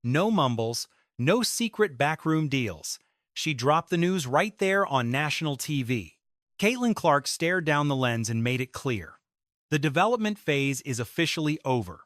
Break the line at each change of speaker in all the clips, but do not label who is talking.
No mumbles, no secret backroom deals. She dropped the news right there on national TV. Caitlin Clark stared down the lens and made it clear. The development phase is officially over.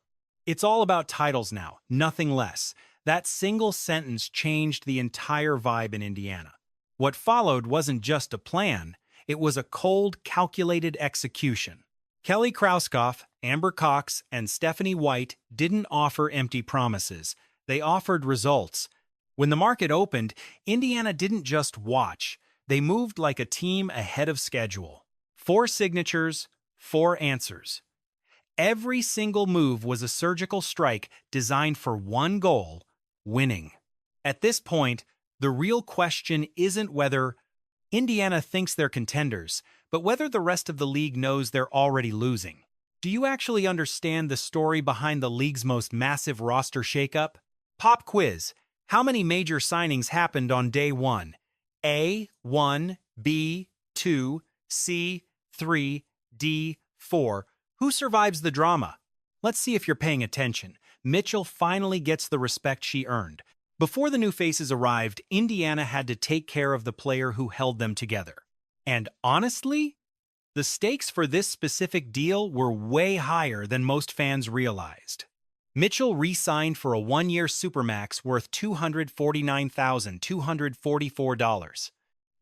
It's all about titles now, nothing less. That single sentence changed the entire vibe in Indiana. What followed wasn't just a plan, it was a cold, calculated execution. Kelly Krauskopf, Amber Cox, and Stephanie White didn't offer empty promises. They offered results. When the market opened, Indiana didn't just watch. They moved like a team ahead of schedule. 4 signatures, 4 answers. Every single move was a surgical strike designed for one goal: winning. At this point, the real question isn't whether Indiana thinks they're contenders, but whether the rest of the league knows they're already losing. Do you actually understand the story behind the league's most massive roster shakeup? Pop quiz. How many major signings happened on day 1? A, 1, B, 2, C, 3, D, 4. Who survives the drama? Let's see if you're paying attention. Mitchell finally gets the respect she earned. Before the new faces arrived, Indiana had to take care of the player who held them together. And honestly, the stakes for this specific deal were way higher than most fans realized. Mitchell re-signed for a 1-year supermax worth $249,244.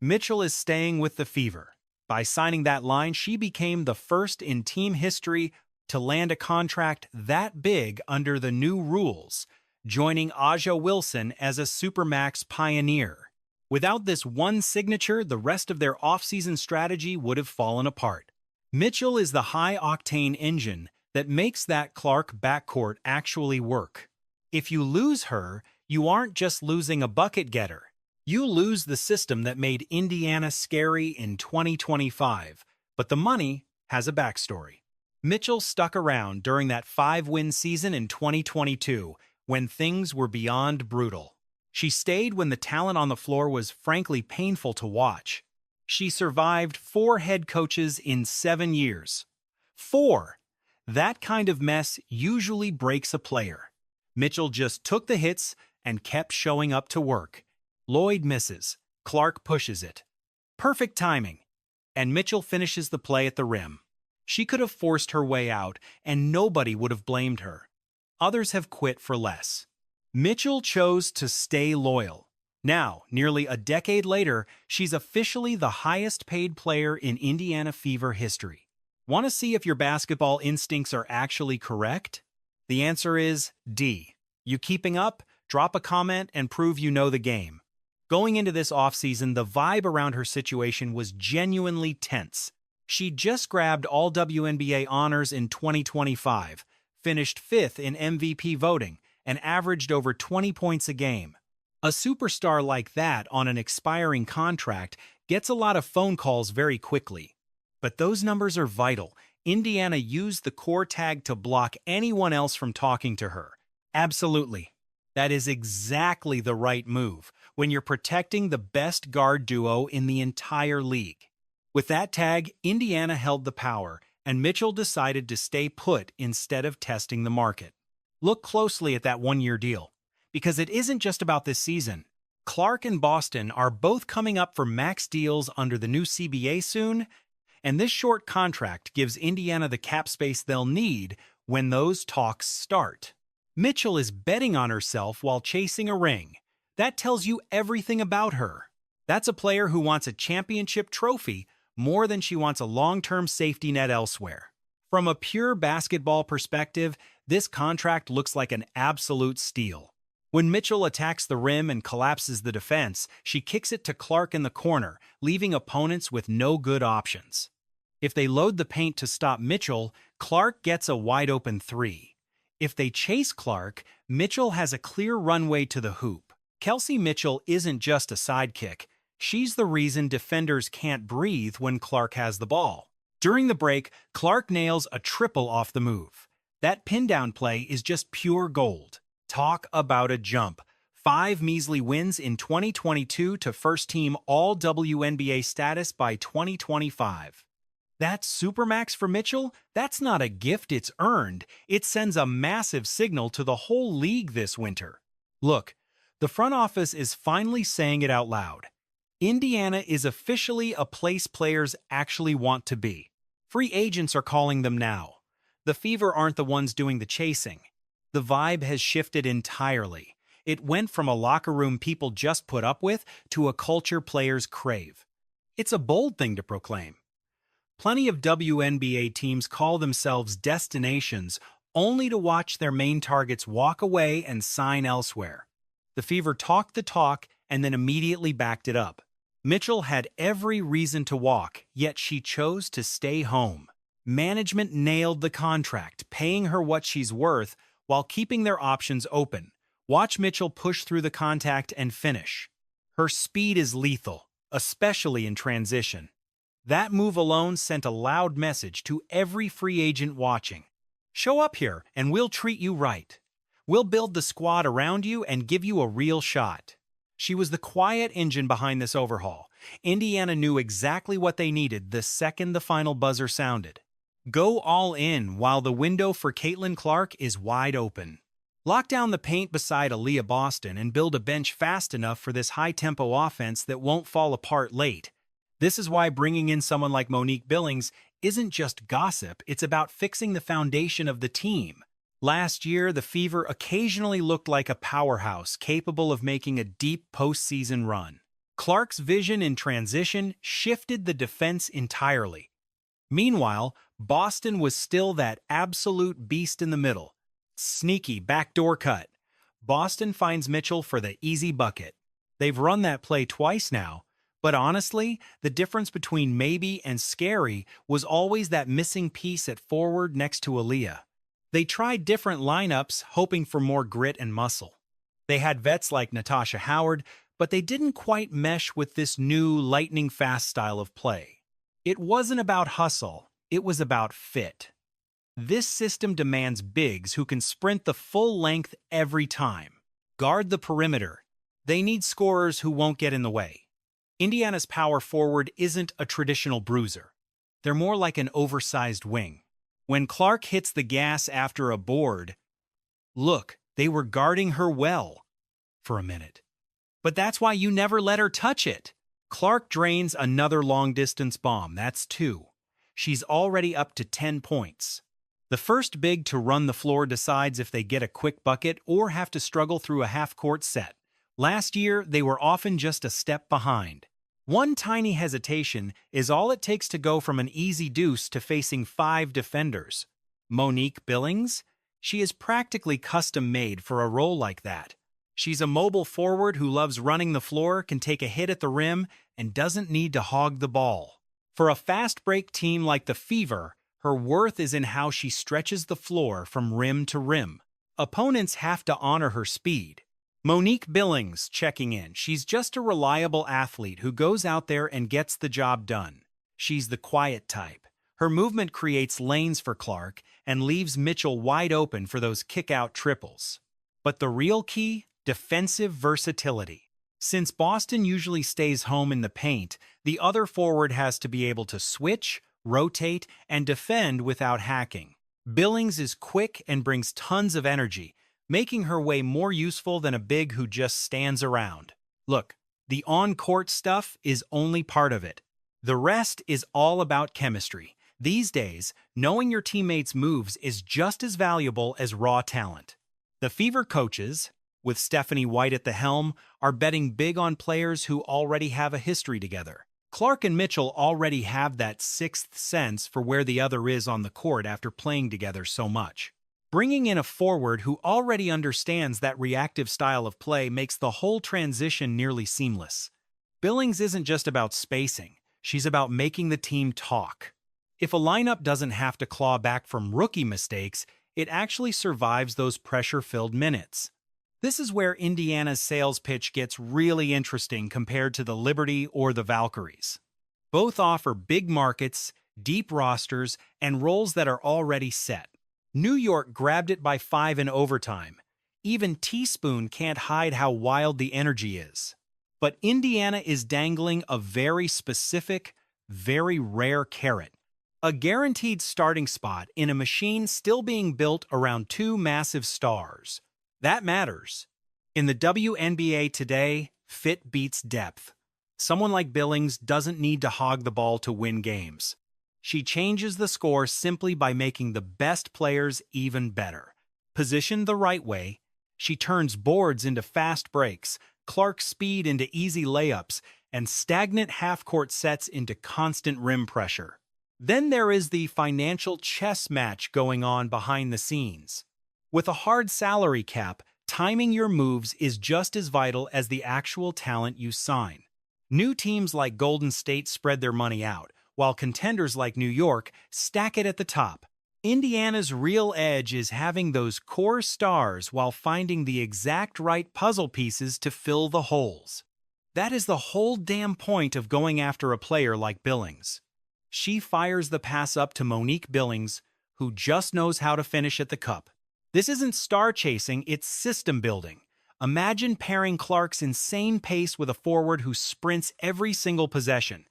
Mitchell is staying with the Fever. By signing that line, she became the first in team history to land a contract that big under the new rules, joining Aja Wilson as a supermax pioneer. Without this one signature, the rest of their offseason strategy would have fallen apart. Mitchell is the high-octane engine that makes that Clark backcourt actually work. If you lose her, you aren't just losing a bucket getter. You lose the system that made Indiana scary in 2025. But the money has a backstory. Mitchell stuck around during that 5-win season in 2022, when things were beyond brutal. She stayed when the talent on the floor was frankly painful to watch. She survived 4 head coaches in 7 years. 4! That kind of mess usually breaks a player. Mitchell just took the hits and kept showing up to work. Lloyd misses. Clark pushes it. Perfect timing. And Mitchell finishes the play at the rim. She could have forced her way out, and nobody would have blamed her. Others have quit for less. Mitchell chose to stay loyal. Now, nearly a decade later, she's officially the highest-paid player in Indiana Fever history. Want to see if your basketball instincts are actually correct? The answer is D. You keeping up? Drop a comment and prove you know the game. Going into this offseason, the vibe around her situation was genuinely tense. She just grabbed all WNBA honors in 2025, finished 5th in MVP voting, and averaged over 20 points a game. A superstar like that on an expiring contract gets a lot of phone calls very quickly. But those numbers are vital. Indiana used the core tag to block anyone else from talking to her. Absolutely. That is exactly the right move when you're protecting the best guard duo in the entire league. With that tag, Indiana held the power, and Mitchell decided to stay put instead of testing the market. Look closely at that 1-year deal, because it isn't just about this season. Clark and Boston are both coming up for max deals under the new CBA soon, and this short contract gives Indiana the cap space they'll need when those talks start. Mitchell is betting on herself while chasing a ring. That tells you everything about her. That's a player who wants a championship trophy more than she wants a long-term safety net elsewhere. From a pure basketball perspective, this contract looks like an absolute steal. When Mitchell attacks the rim and collapses the defense, she kicks it to Clark in the corner, leaving opponents with no good options. If they load the paint to stop Mitchell, Clark gets a wide-open 3. If they chase Clark, Mitchell has a clear runway to the hoop. Kelsey Mitchell isn't just a sidekick. She's the reason defenders can't breathe when Clark has the ball. During the break, Clark nails a triple off the move. That pin-down play is just pure gold. Talk about a jump. 5 measly wins in 2022 to first-team All-WNBA status by 2025. That supermax for Mitchell, that's not a gift, it's earned. It sends a massive signal to the whole league this winter. Look, the front office is finally saying it out loud. Indiana is officially a place players actually want to be. Free agents are calling them now. The Fever aren't the ones doing the chasing. The vibe has shifted entirely. It went from a locker room people just put up with to a culture players crave. It's a bold thing to proclaim. Plenty of WNBA teams call themselves destinations only to watch their main targets walk away and sign elsewhere. The Fever talked the talk and then immediately backed it up. Mitchell had every reason to walk, yet she chose to stay home. Management nailed the contract, paying her what she's worth while keeping their options open. Watch Mitchell push through the contact and finish. Her speed is lethal, especially in transition. That move alone sent a loud message to every free agent watching. Show up here and we'll treat you right. We'll build the squad around you and give you a real shot. She was the quiet engine behind this overhaul. Indiana knew exactly what they needed the second the final buzzer sounded. Go all in while the window for Caitlin Clark is wide open. Lock down the paint beside Aliyah Boston and build a bench fast enough for this high-tempo offense that won't fall apart late. This is why bringing in someone like Monique Billings isn't just gossip, it's about fixing the foundation of the team. Last year, the Fever occasionally looked like a powerhouse capable of making a deep postseason run. Clark's vision in transition shifted the defense entirely. Meanwhile, Boston was still that absolute beast in the middle. Sneaky backdoor cut. Boston finds Mitchell for the easy bucket. They've run that play twice now, but honestly, the difference between maybe and scary was always that missing piece at forward next to Aliyah. They tried different lineups, hoping for more grit and muscle. They had vets like Natasha Howard, but they didn't quite mesh with this new lightning-fast style of play. It wasn't about hustle, it was about fit. This system demands bigs who can sprint the full length every time. Guard the perimeter. They need scorers who won't get in the way. Indiana's power forward isn't a traditional bruiser. They're more like an oversized wing. When Clark hits the gas after a board, look, they were guarding her well for a minute. But that's why you never let her touch it. Clark drains another long-distance bomb, that's 2. She's already up to 10 points. The first big to run the floor decides if they get a quick bucket or have to struggle through a half-court set. Last year, they were often just a step behind. One tiny hesitation is all it takes to go from an easy deuce to facing 5 defenders. Monique Billings? She is practically custom-made for a role like that. She's a mobile forward who loves running the floor, can take a hit at the rim, and doesn't need to hog the ball. For a fast-break team like the Fever, her worth is in how she stretches the floor from rim to rim. Opponents have to honor her speed. Monique Billings checking in. She's just a reliable athlete who goes out there and gets the job done. She's the quiet type. Her movement creates lanes for Clark and leaves Mitchell wide open for those kick-out triples. But the real key? Defensive versatility. Since Boston usually stays home in the paint, the other forward has to be able to switch, rotate, and defend without hacking. Billings is quick and brings tons of energy, making her way more useful than a big who just stands around. Look, the on-court stuff is only part of it. The rest is all about chemistry. These days, knowing your teammates' moves is just as valuable as raw talent. The Fever coaches, with Stephanie White at the helm, are betting big on players who already have a history together. Clark and Mitchell already have that sixth sense for where the other is on the court after playing together so much. Bringing in a forward who already understands that reactive style of play makes the whole transition nearly seamless. Billings isn't just about spacing, she's about making the team talk. If a lineup doesn't have to claw back from rookie mistakes, it actually survives those pressure-filled minutes. This is where Indiana's sales pitch gets really interesting compared to the Liberty or the Valkyries. Both offer big markets, deep rosters, and roles that are already set. New York grabbed it by 5 in overtime. Even Teaspoon can't hide how wild the energy is. But Indiana is dangling a very specific, very rare carrot. A guaranteed starting spot in a machine still being built around 2 massive stars. That matters. In the WNBA today, fit beats depth. Someone like Billings doesn't need to hog the ball to win games. She changes the score simply by making the best players even better. Positioned the right way, she turns boards into fast breaks, Clark's speed into easy layups, and stagnant half-court sets into constant rim pressure. Then there is the financial chess match going on behind the scenes. With a hard salary cap, timing your moves is just as vital as the actual talent you sign. New teams like Golden State spread their money out, while contenders like New York stack it at the top. Indiana's real edge is having those core stars while finding the exact right puzzle pieces to fill the holes. That is the whole damn point of going after a player like Billings. She fires the pass up to Monique Billings, who just knows how to finish at the cup. This isn't star chasing, it's system building. Imagine pairing Clark's insane pace with a forward who sprints every single possession.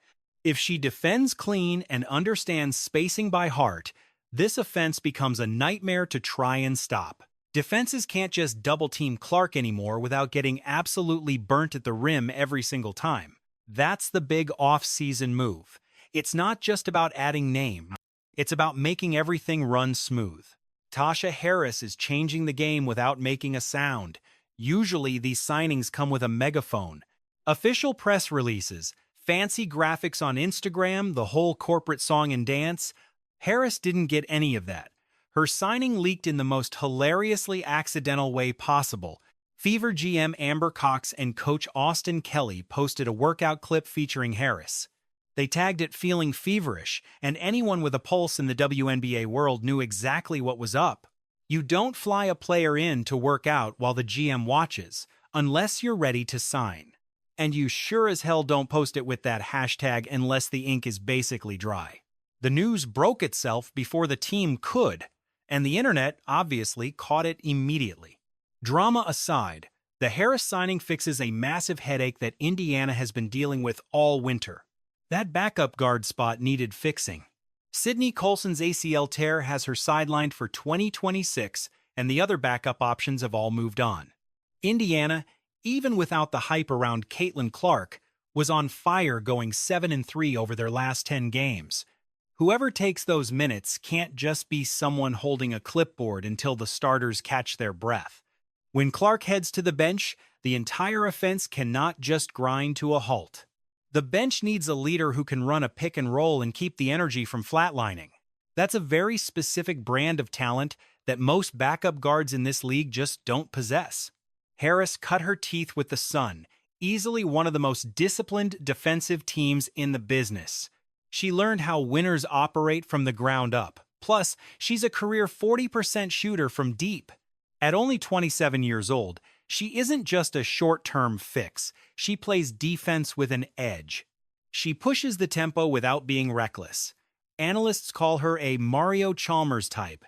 If she defends clean and understands spacing by heart, this offense becomes a nightmare to try and stop. Defenses can't just double-team Clark anymore without getting absolutely burnt at the rim every single time. That's the big off-season move. It's not just about adding name. It's about making everything run smooth. Tasha Harris is changing the game without making a sound. Usually, these signings come with a megaphone. Official press releases, fancy graphics on Instagram, the whole corporate song and dance. Harris didn't get any of that. Her signing leaked in the most hilariously accidental way possible. Fever GM Amber Cox and coach Austin Kelly posted a workout clip featuring Harris. They tagged it feeling feverish, and anyone with a pulse in the WNBA world knew exactly what was up. You don't fly a player in to work out while the GM watches, unless you're ready to sign. And you sure as hell don't post it with that hashtag unless the ink is basically dry. The news broke itself before the team could, and the internet obviously caught it immediately. Drama aside, the Harris signing fixes a massive headache that Indiana has been dealing with all winter. That backup guard spot needed fixing. Sydney Colson's ACL tear has her sidelined for 2026, and the other backup options have all moved on. Indiana, even without the hype around Caitlin Clark, was on fire going 7-3 over their last 10 games. Whoever takes those minutes can't just be someone holding a clipboard until the starters catch their breath. When Clark heads to the bench, the entire offense cannot just grind to a halt. The bench needs a leader who can run a pick and roll and keep the energy from flatlining. That's a very specific brand of talent that most backup guards in this league just don't possess. Harris cut her teeth with the Sun, easily one of the most disciplined defensive teams in the business. She learned how winners operate from the ground up. Plus, she's a career 40% shooter from deep. At only 27 years old, she isn't just a short-term fix. She plays defense with an edge. She pushes the tempo without being reckless. Analysts call her a Mario Chalmers type,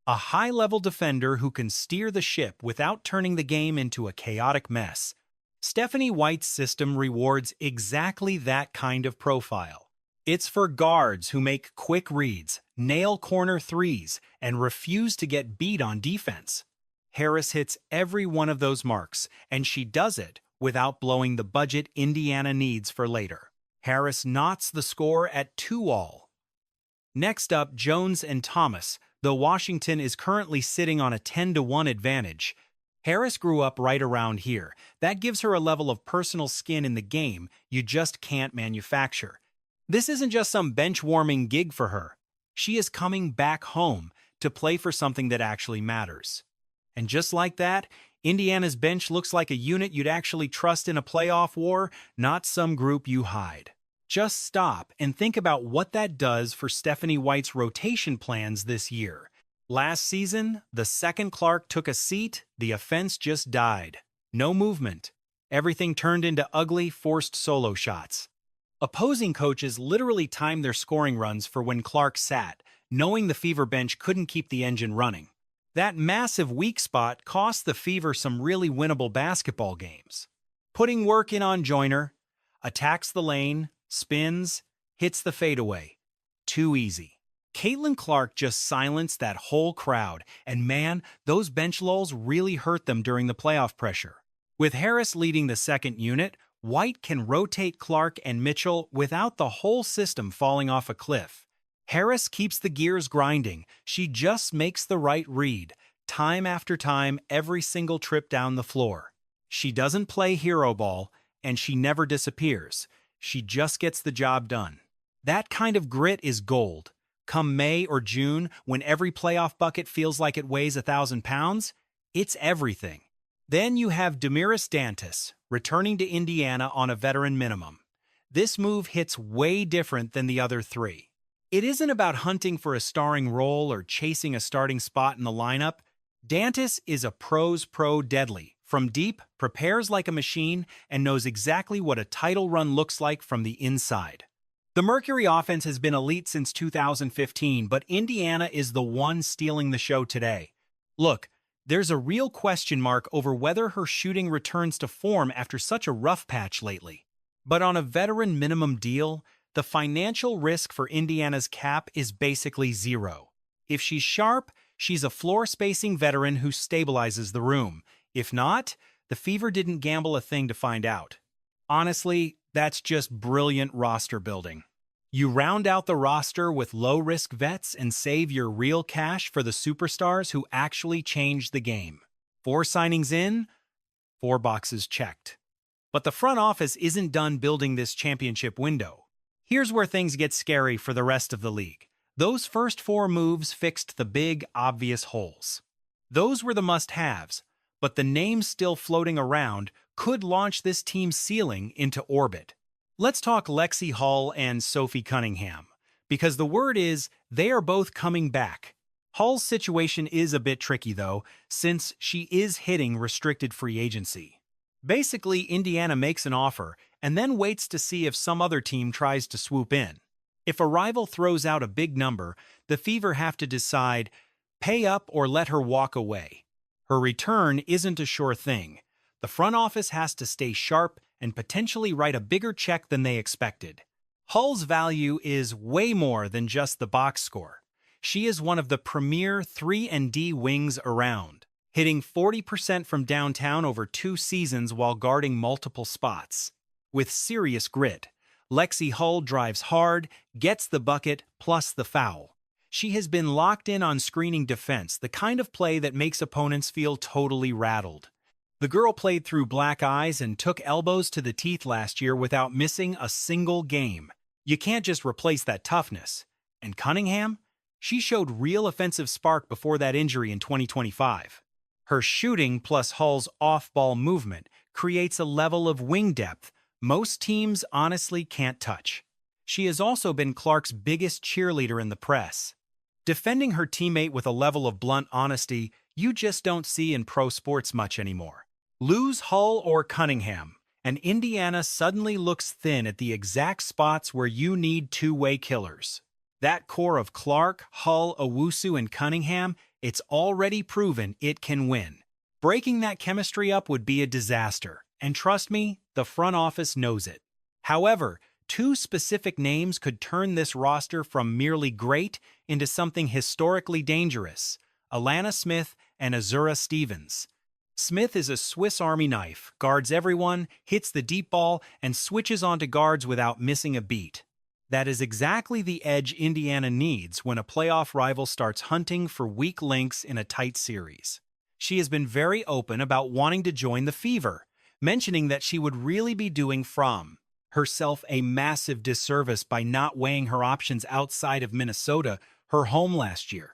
a high-level defender who can steer the ship without turning the game into a chaotic mess. Stephanie White's system rewards exactly that kind of profile. It's for guards who make quick reads, nail corner threes, and refuse to get beat on defense. Harris hits every one of those marks, and she does it without blowing the budget Indiana needs for later. Harris knots the score at 2-all. Next up, Jones and Thomas, though Washington is currently sitting on a 10-1 advantage. Harris grew up right around here. That gives her a level of personal skin in the game you just can't manufacture. This isn't just some bench-warming gig for her. She is coming back home to play for something that actually matters. And just like that, Indiana's bench looks like a unit you'd actually trust in a playoff war, not some group you hide. Just stop and think about what that does for Stephanie White's rotation plans this year. Last season, the second Clark took a seat, the offense just died. No movement. Everything turned into ugly, forced solo shots. Opposing coaches literally timed their scoring runs for when Clark sat, knowing the Fever bench couldn't keep the engine running. That massive weak spot cost the Fever some really winnable basketball games. Putting work in on Joyner, attacks the lane, spins, hits the fadeaway. Too easy. Caitlin Clark just silenced that whole crowd, and man, those bench lulls really hurt them during the playoff pressure. With Harris leading the second unit, White can rotate Clark and Mitchell without the whole system falling off a cliff. Harris keeps the gears grinding. She just makes the right read, time after time, every single trip down the floor. She doesn't play hero ball, and she never disappears. She just gets the job done. That kind of grit is gold. Come May or June, when every playoff bucket feels like it weighs 1,000 pounds, it's everything. Then you have Damiris Dantas, returning to Indiana on a veteran minimum. This move hits way different than the other three. It isn't about hunting for a starring role or chasing a starting spot in the lineup. Dantas is a pro's pro deadly. From deep, prepares like a machine, and knows exactly what a title run looks like from the inside. The Mercury offense has been elite since 2015, but Indiana is the one stealing the show today. Look, there's a real question mark over whether her shooting returns to form after such a rough patch lately. But on a veteran minimum deal, the financial risk for Indiana's cap is basically zero. If she's sharp, she's a floor-spacing veteran who stabilizes the room. If not, the Fever didn't gamble a thing to find out. Honestly, that's just brilliant roster building. You round out the roster with low-risk vets and save your real cash for the superstars who actually change the game. 4 signings in, 4 boxes checked. But the front office isn't done building this championship window. Here's where things get scary for the rest of the league. Those first 4 moves fixed the big, obvious holes. Those were the must-haves, but the names still floating around could launch this team's ceiling into orbit. Let's talk Lexi Hull and Sophie Cunningham, because the word is they are both coming back. Hull's situation is a bit tricky, though, since she is hitting restricted free agency. Basically, Indiana makes an offer and then waits to see if some other team tries to swoop in. If a rival throws out a big number, the Fever have to decide, pay up or let her walk away. Her return isn't a sure thing. The front office has to stay sharp and potentially write a bigger check than they expected. Hull's value is way more than just the box score. She is one of the premier 3-and-D wings around, hitting 40% from downtown over 2 seasons while guarding multiple spots. With serious grit, Lexi Hull drives hard, gets the bucket, plus the foul. She has been locked in on screening defense, the kind of play that makes opponents feel totally rattled. The girl played through black eyes and took elbows to the teeth last year without missing a single game. You can't just replace that toughness. And Cunningham? She showed real offensive spark before that injury in 2025. Her shooting plus Hull's off-ball movement creates a level of wing depth most teams honestly can't touch. She has also been Clark's biggest cheerleader in the press. Defending her teammate with a level of blunt honesty you just don't see in pro sports much anymore. Lose Hull or Cunningham, and Indiana suddenly looks thin at the exact spots where you need two-way killers. That core of Clark, Hull, Owusu, and Cunningham, it's already proven it can win. Breaking that chemistry up would be a disaster, and trust me, the front office knows it. However, 2 specific names could turn this roster from merely great into something historically dangerous: Alana Smith and Azura Stevens. Smith is a Swiss Army knife, guards everyone, hits the deep ball, and switches onto guards without missing a beat. That is exactly the edge Indiana needs when a playoff rival starts hunting for weak links in a tight series. She has been very open about wanting to join the Fever, mentioning that she would really be doing herself a massive disservice by not weighing her options outside of Minnesota, her home last year.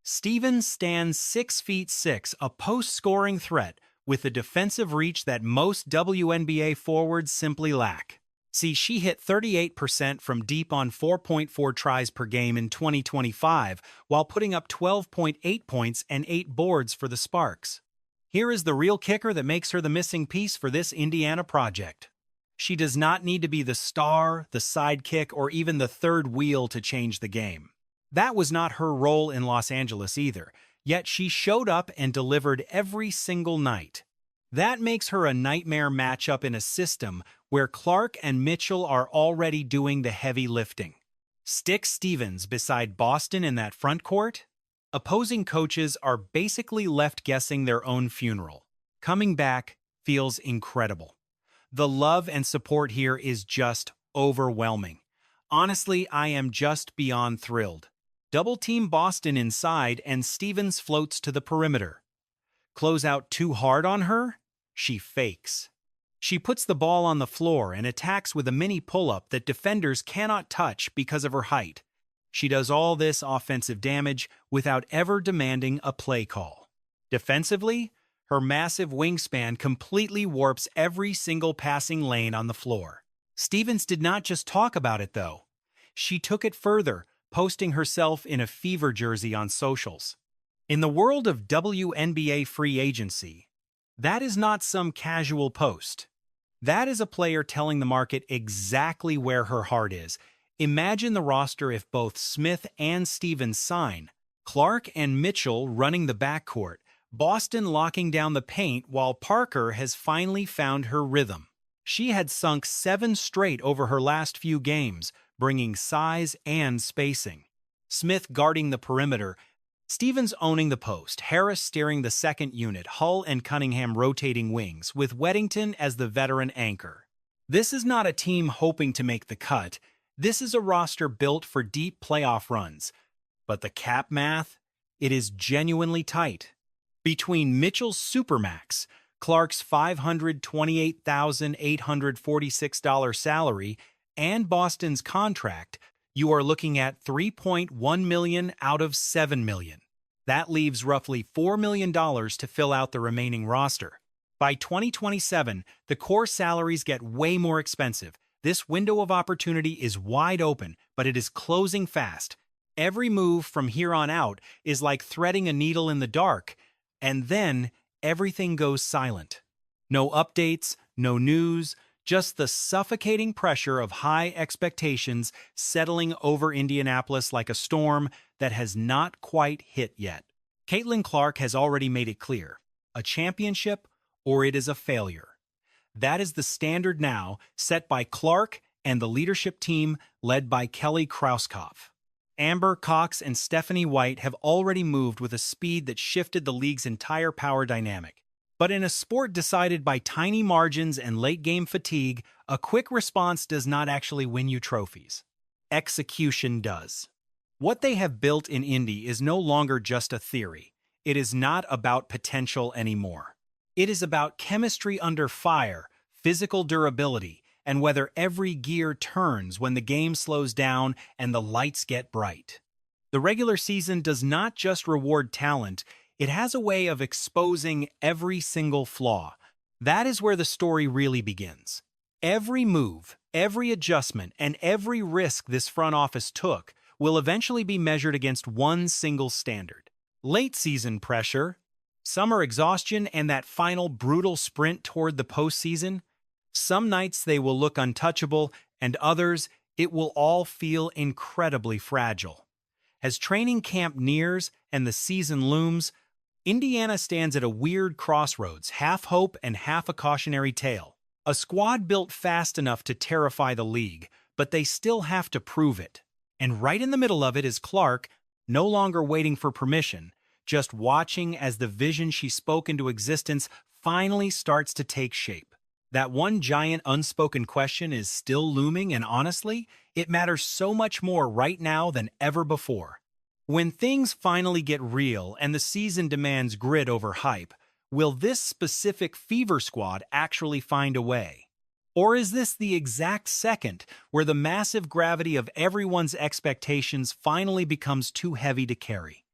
Stevens stands 6'6", a post-scoring threat with a defensive reach that most WNBA forwards simply lack. See, she hit 38% from deep on 4.4 tries per game in 2025, while putting up 12.8 points and 8 boards for the Sparks. Here is the real kicker that makes her the missing piece for this Indiana project. She does not need to be the star, the sidekick, or even the third wheel to change the game. That was not her role in Los Angeles either, yet she showed up and delivered every single night. That makes her a nightmare matchup in a system where Clark and Mitchell are already doing the heavy lifting. Stick Stevens beside Boston in that front court? Opposing coaches are basically left guessing their own funeral. Coming back, feels incredible. The love and support here is just overwhelming. Honestly, I am just beyond thrilled. Double team Boston inside and Stevens floats to the perimeter. Close out too hard on her? She fakes. She puts the ball on the floor and attacks with a mini pull-up that defenders cannot touch because of her height. She does all this offensive damage without ever demanding a play call. Defensively, her massive wingspan completely warps every single passing lane on the floor. Stevens did not just talk about it, though. She took it further, posting herself in a Fever jersey on socials. In the world of WNBA free agency, that is not some casual post. That is a player telling the market exactly where her heart is. Imagine the roster if both Smith and Stevens sign. Clark and Mitchell running the backcourt, Boston locking down the paint while Parker has finally found her rhythm. She had sunk 7 straight over her last few games, bringing size and spacing. Smith guarding the perimeter, Stevens owning the post, Harris steering the second unit, Hull and Cunningham rotating wings, with Weddington as the veteran anchor. This is not a team hoping to make the cut. This is a roster built for deep playoff runs. But the cap math? It is genuinely tight. Between Mitchell's Supermax, Clark's $528,846 salary, and Boston's contract, you are looking at $3.1 million out of $7 million. That leaves roughly $4 million to fill out the remaining roster. By 2027, the core salaries get way more expensive. This window of opportunity is wide open, but it is closing fast. Every move from here on out is like threading a needle in the dark, and then everything goes silent. No updates, no news, just the suffocating pressure of high expectations settling over Indianapolis like a storm that has not quite hit yet. Caitlin Clark has already made it clear: a championship or it is a failure. That is the standard now, set by Clark and the leadership team led by Kelly Krauskopf. Amber Cox and Stephanie White have already moved with a speed that shifted the league's entire power dynamic. But in a sport decided by tiny margins and late-game fatigue, a quick response does not actually win you trophies. Execution does. What they have built in Indy is no longer just a theory. It is not about potential anymore. It is about chemistry under fire, physical durability, and whether every gear turns when the game slows down and the lights get bright. The regular season does not just reward talent, it has a way of exposing every single flaw. That is where the story really begins. Every move, every adjustment, and every risk this front office took will eventually be measured against one single standard: late season pressure, summer exhaustion, and that final brutal sprint toward the postseason. Some nights they will look untouchable, and others, it will all feel incredibly fragile. As training camp nears and the season looms, Indiana stands at a weird crossroads, half hope and half a cautionary tale. A squad built fast enough to terrify the league, but they still have to prove it. And right in the middle of it is Clark, no longer waiting for permission, just watching as the vision she spoke into existence finally starts to take shape. That one giant unspoken question is still looming, and honestly, it matters so much more right now than ever before. When things finally get real and the season demands grit over hype, will this specific Fever squad actually find a way? Or is this the exact second where the massive gravity of everyone's expectations finally becomes too heavy to carry?